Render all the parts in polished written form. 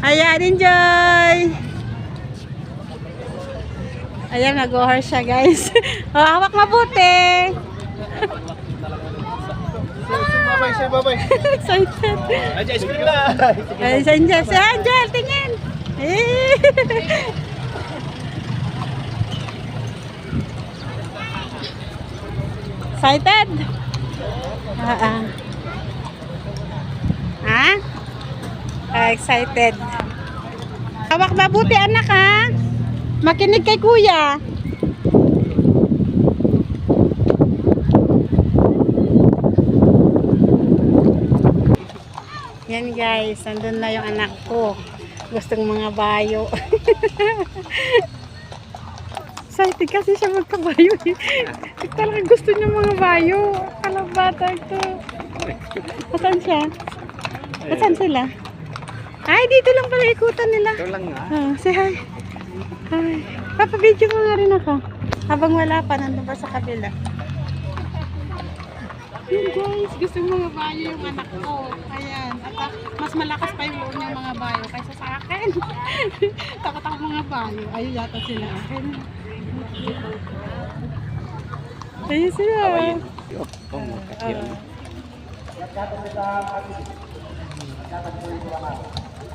Ayan, enjoy! Ayan, nag-horse siya, guys. Oh, hawak mabuti. Say bye-bye. Excited. Ajay, speak lang. Ay, si Angel. Si Angel, tingin. Eh. Excited? Ha? Excited. Hawak mabuti, anak, ha? Makinig kay kuya. Yan guys, nandun na yung anak ko. Gustong mga bayo. Excited kasi siya magkabayo. Talaga gusto niya mga bayo. Kalabata ito. Asan siya? Asan sila? Ay, dito lang pala ikutan nila. Ito lang nga. Oh, say hi. Hi. Papabidyo mo nga rin ako. Habang wala pa, nandun pa sa kabila. Yun guys, gusto mga bayo yung anak ko. Ayan. At mas malakas pa yung loob ng mga bayo kaysa sa akin. Takot ako mga bayo. Ayun yata sila akin. Ayun sila.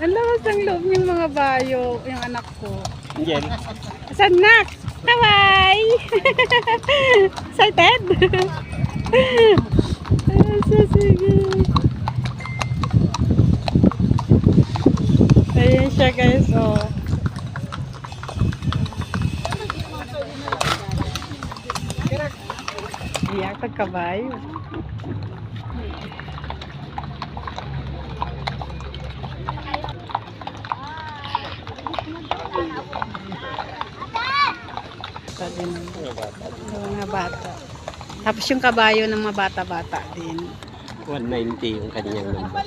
Ang lakas ang loob ng mga bayo, yung anak ko. Yan. Saan na? Kawai! Excited? Sige. Ayan siya guys, oh. Iyak pagkabayo. Mga bata. Tapos yung kabayo ng mga bata-bata din. 190 yung kanyang number.